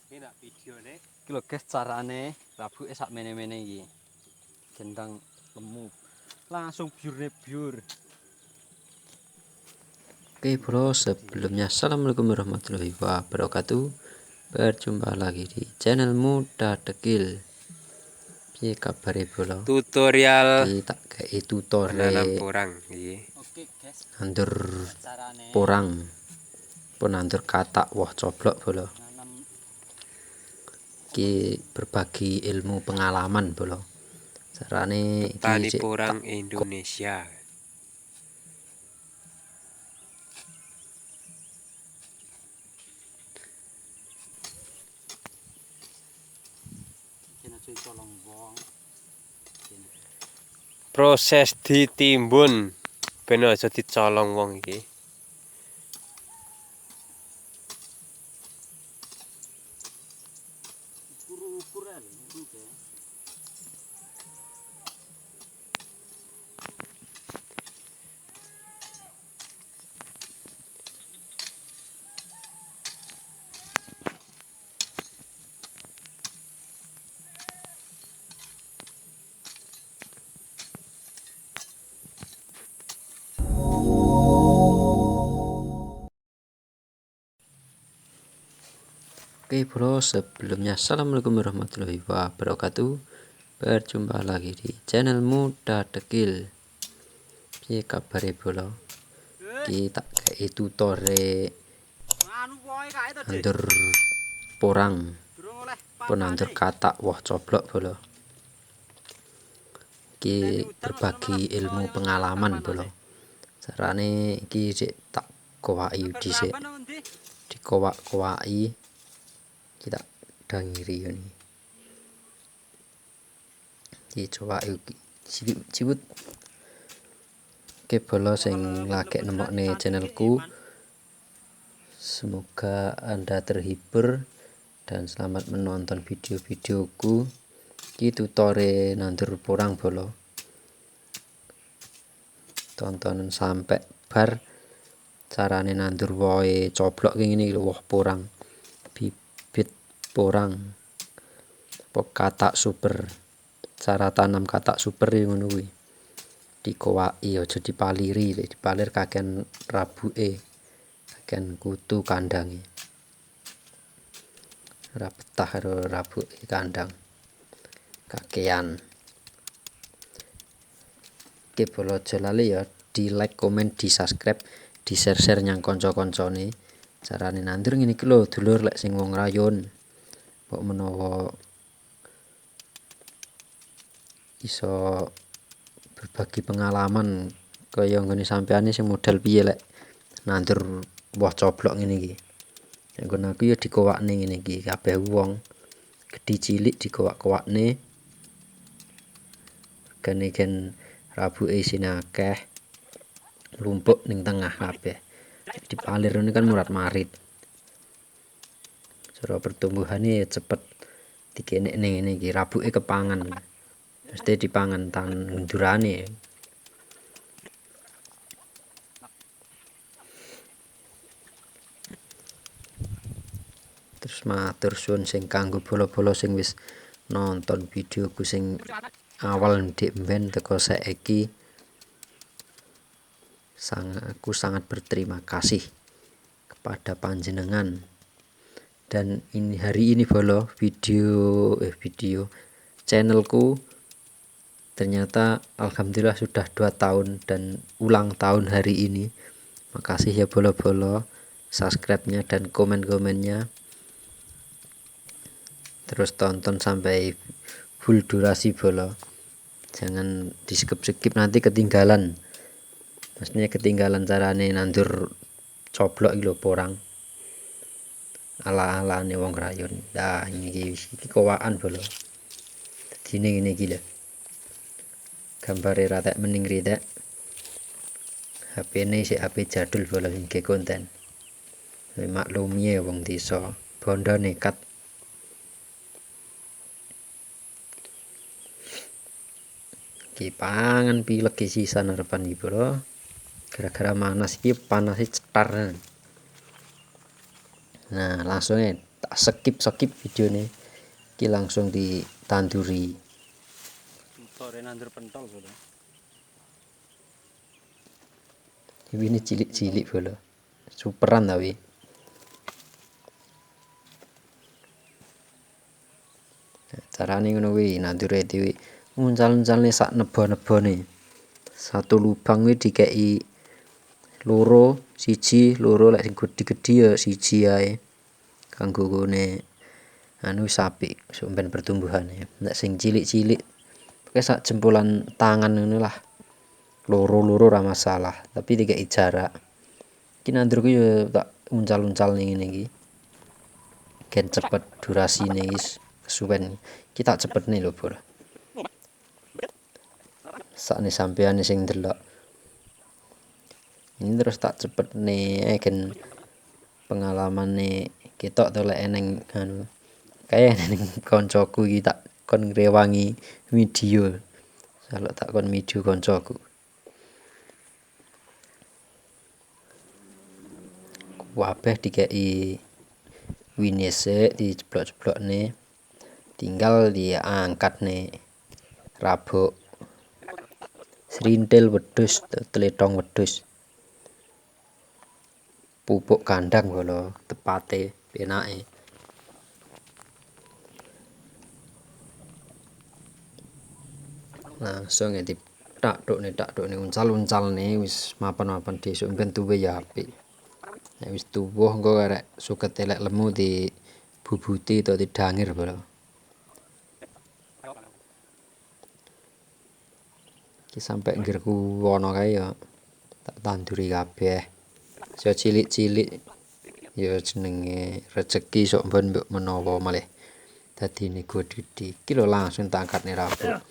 Iki lho guys, carane rabuke sak mene-mene iki. Gendang lemu. Langsung biur. Oke bro, sebelumnya assalamualaikum warahmatullahi wabarakatuh. Berjumpa lagi di channel Muda Dekil. Piye kabare bro? Tutorial Kita kayak tutorial porang iki. Oke guys, nandur carane porang. Pun nandur katak woh coblok bro. nanam Ki berbagi ilmu pengalaman bro. Carane Petani iki porang Indonesia. jenenge colong wong. Proses ditimbun ben aja dicolong wong iki. Ukur-ukur ae lho iki. Oke bro, sebelumnya assalamualaikum warahmatullahi wabarakatuh. Berjumpa lagi di channel Muda Dekil. Piye kabare bro? Kita kayak tutorial Anu wae kae to, Dik. nandur porang. Durung oleh Pun nandur katak woh coblok bro. Ki berbagi ilmu pengalaman bro. Carane iki sik tak kowaki dhisik. Dikowak-kowaki kita dangiri ini. Dicoba iki ciwut. Oke bolo sing lagi nemokne channelku. Semoga Anda terhibur dan selamat menonton video-videoku. Iki tutorial nandur porang bolo. Tonton sampai bar carane nandur wohe coblok kayak gini lho, woh porang. Bibit porang. Katak super. Cara tanam katak super ngono kuwi. Dikowaki aja dipaliri, dipalir kakean rabuke. Kakean kutu kandange. Ora betah karo rabuke kandang. Kakean. Oke bolo aja lali ya di like, komen, di subscribe, di share nyang kanca-kancane. Carane nandur ngene iki lho dulur lek sing wong rayon. Kok menawa iso berbagi pengalaman kaya nggone sampeane sing model piye lek nandur woh coblok ngene iki. Nggon aku ya dikowakne ngene iki kabeh wong. Gedhi cilik dikowak-kowakne. Gen rabuke isine akeh. Lumpuk ning tengah kabeh. Dipalir ini kan murat marit. Cara pertumbuhannya cepet. Dikenek ning ngene iki rabuke kepangan. Mesti dipangan tandurane. Terus matur suwun sing kanggo bolo-bolo sing wis nonton videoku sing awal ndek mben teko saiki. Aku sangat berterima kasih kepada panjenengan. Dan hari ini bolo video channelku ternyata alhamdulillah sudah 2 tahun dan ulang tahun hari ini. Makasih ya bolo-bolo subscribe-nya dan komen-komennya. Terus tonton sampai full durasi bolo. Jangan di skip nanti ketinggalan. Maksudnya ketinggalan carane nandur coblok iki lho porang. Ala-alane wong rayon. Nah, iki kowakan bolo. Dadi ngene iki lho. Gambare ratek mening ritek. HP-ne sik HP jadul bolo nggih konten. Maklumi ya wong desa, bondo nekat. Ki pangan pilek sisan arepan iki bolo. Gara-gara manas iki panase cetar. Nah, langsung tak skip videonya iki langsung ditanduri. Sore nandur pentol bolo. Ini cilik-cilik bolo. Superan tapi. Carane ngono kuwi nandure dhewe. Uncal-uncalne sak nebo-nebone. Satu lubang kuwi dikeki loro, siji, loro lek sing gedhi-gedhi ya siji ae. Kanggo gone anu sapi sumben pertumbuhane. Nek sing cilik-cilik pokoke sak jempolan tangan ngono lah. Loro-loro ora masalah, tapi dikeki jarak. Iki nandur ku yo tak uncal-uncal ning ngene iki. Gen cepet durasine wis kesuwen. Iki tak cepetne lho, Bro. Sakne sampeyan sing delok. Ini terus tak cepetne gen pengalamane ketok to lek eneng anu. Kae ning koncoku iki tak kon ngrewangi video. Kalau tak kon video koncoku. Wabeh dikeki wine sik diceblok-ceblokne. Tinggal diangkat nih rabuk serintil wedhus tletong wedhus pupuk kandang bolo tepate penake langsung ya tak nih uncal nih wis mapan desuk ben tuwe ya apik nek wis tuwuh engko arek suket elek lemu di bubuti atau didangir bolo. Iki sampe nggerku wono kae ya tak tanduri kabeh. Aja cilik-cilik ya jenenge rezeki sok ben mbok menawa malih dadine gedhe. Iki lho langsung tak angkatne rabuk.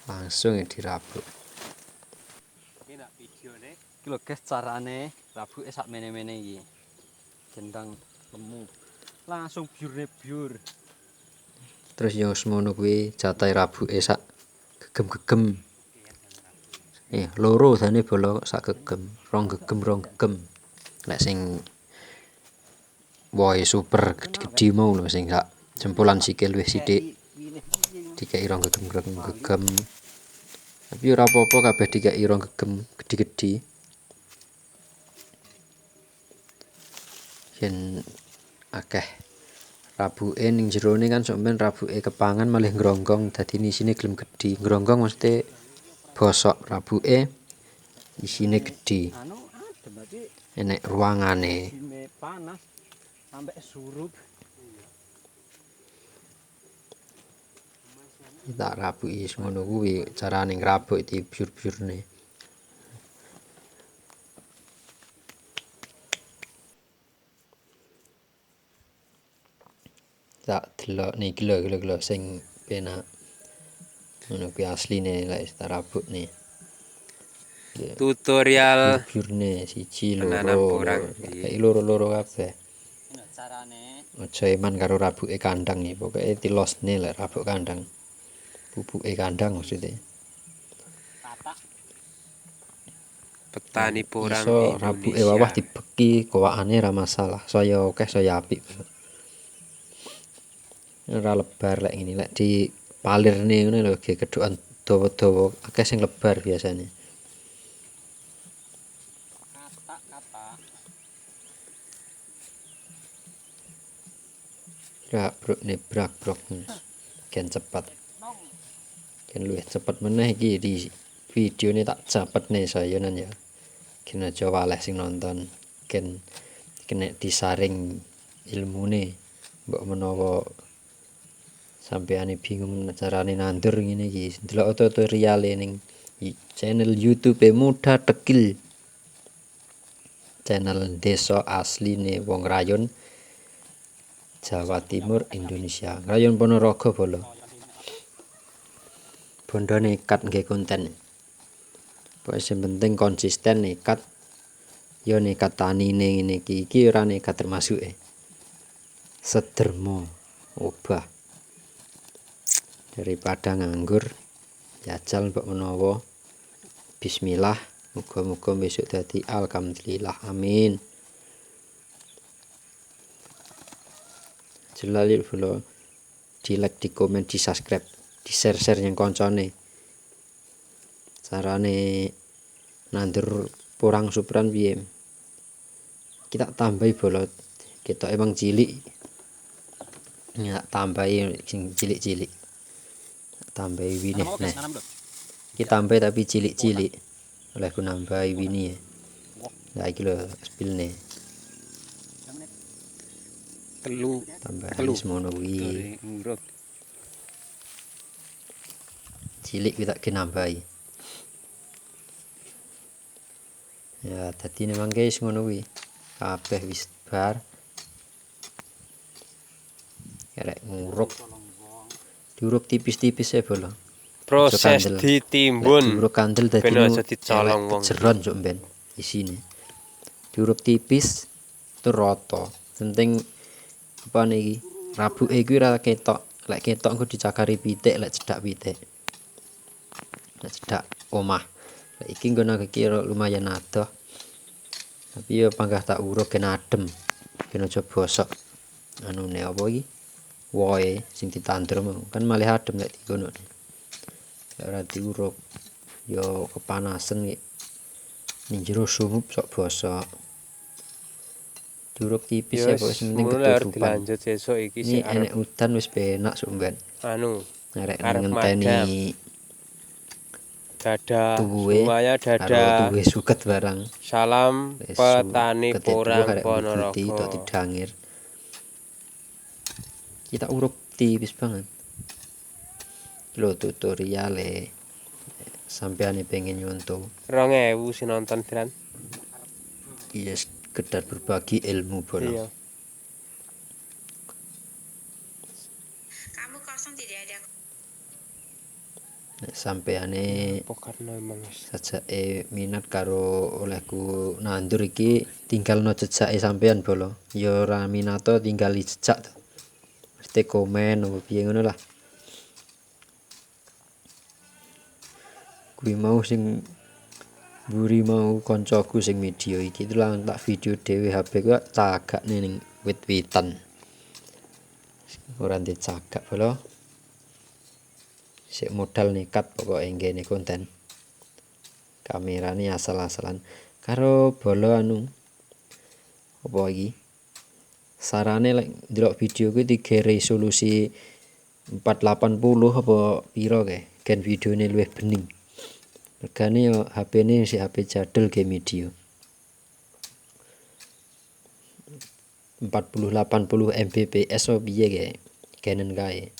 Langsung ya dirabuk. Iki nak videone. Iki lho guys carane rabuke sak mene-mene iki. Gendang lemu. Langsung biur. Terus yo semono kuwi jatahe rabuke sak gegem-gegem. Loro dane bolo sak gegem, rong gegem. Lek sing wohe super gedhi mau lho sing sak jempolan sikil wis sithik dikeki rong gegem. Tapi ora apa-apa kabeh dikeki rong gegem gedhi-gedhi. Yen akeh rabuke ning jerone kan sampeyan rabuke kepangan malih ngronggong dadi isine gelem gedhi. Ngronggong mesti bosok rabuke isine gedhi. Anu adem berarti Enek ruangane. panas sampai surup. Tak rabuki ngono kuwi carane ngrabuk iki biur-biurne. Tak delok niki lho sing penak. Ngono kuwi asline lek tak rabukne. Tutorial Biurne siji menanam loro. porang Kayak loro-loro kabeh. Ini carane. Aja iman karo rabuke kandang iki, pokoke tilosne lek rabuk kandang. Bubuke kandang maksudnya. Katak. petani porang Iso rabuke wawah Indonesia. dibeki kowakane ora masalah. Saya akeh saya apik. Ora lebar lek ngene lek di palirne ngono lho ge kedhukan dawa-dawa akeh sing lebar biasanya. Katak. Brak-brok gen cepet. Gen luwih cepet meneh iki di videone tak japetne sayonan ya. Gen aja waleh sing nonton. Gen kena disaring ilmune. Mbok menawa sampeyan bingung carane nandur ngene iki, delok tutoriale ning channel YouTube Muda Tekil. Channel Desa Asline Wong Rayon Jawa Timur Indonesia. Rayon Ponorogo bolo. Bondo nekat nggih konten. Pokoke sing penting konsisten nekat. Yo nekat tanine ngene iki ora nekat termasuke. Sedermo obah. Daripada nganggur jajal mbok menawa. Bismillah, muga-muga besok dadi alhamdulillah. Amin. aja lali bolo di like, di komen, di subscribe, di share yang koncone. Carane nandur porang superan piye, kita tambahi bolo kita emang cilik ya, tambahi sing cilik-cilik, tambahi wini nah kita tambahi tapi cilik-cilik oleh ku nambahi wini ya. Nah iki lho spilne Telu. tambahan semono kuwi cilik kita nambahi ya. Dadi memang guys ngono kuwi kabeh wis bar arek nguruk, diuruk tipis-tipis ya bolo. Proses ditimbun Diuruk kandel dadi ben aja dicolong wong. jeron sok ben isine. Diuruk tipis tur rata. Penting apa niki? Rabuke kuwi ora ketok. Lek ketok engko dicakari pitik, lek cedak pitik. Lek cedak omah. Lek iki nggono iki lumayan adoh. Tapi ya panggah tak uruk gen adem. Ben aja bosok. Anune apa iki? Wohe sing ditandur kan malih adem lek digono. Lek ora diuruk yo kepanasan iki. Ning jero sumup sok bosok. Diuruk tipis ya pokoknya penting ketutupan. Dilanjut sesuk iki Ini enek udan wis penak sumben. anu Arek arep ngenteni dadah tuwe semuanya karo dadah. tuwe suket barang. Salam petani porang Ponorogo. Tok didangir. Kita uruk tipis banget. Lo tutorial sampeane pengen nyontoh. 2000 sing nonton Dran. Iya sekedar berbagi ilmu bolo. Iya. Kamu kosong tidak ada. Nek sampeane Pokarno emang wis. sajake minat karo olehku nandur iki tinggalno jejake sampean bolo. Ya ora minato tinggali jejak. Mesti komen opo piye ngono lah. Kuwi mau sing buri mau koncoku sing video iki itu lang tak video dhewe HP ku cagakne ning wit-witan. Ora ndek cagak bolo. Sik modal nekat pokoke nggene konten. Kamerane asal-asalan karo bolo anu. Apa iki? Sarane lek ndelok video ku 3 resolusi 480 apa piro kae? Gen videone luwih bening. Regane yo HP-ne si HP jadul ge video. 40-80 Mbps o piye kae? Canon kae.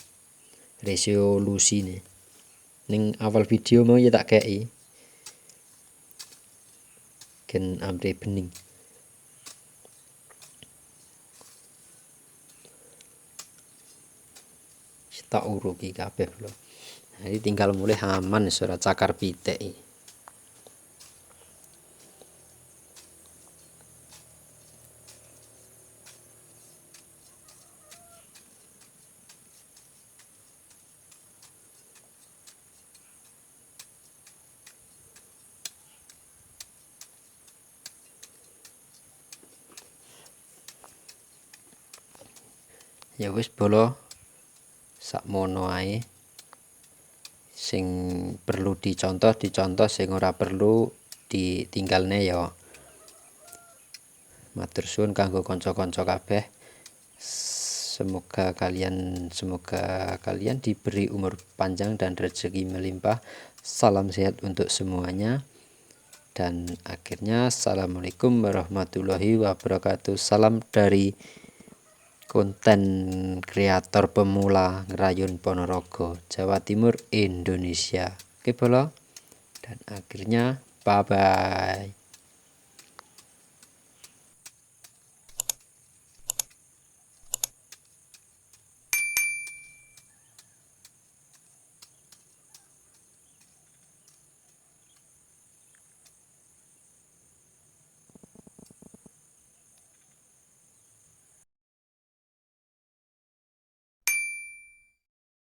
Resolusine. Ning awal video mau ya tak kei. Gen ampe bening. Tak uruki kabeh lho. Jadi tinggal mulai aman suara cakar pitik iki. Ya wis bolo sakmono ae. Sing perlu dicontoh, sing ora perlu ditinggalne ya. Matur suwun kanggo kanca-kanca kabeh. Semoga kalian diberi umur panjang dan rezeki melimpah. Salam sehat untuk semuanya. Dan akhirnya assalamualaikum warahmatullahi wabarakatuh. Salam dari konten kreator pemula Ngrayun Ponorogo, Jawa Timur, Indonesia. Oke bolo. Dan akhirnya bye bye.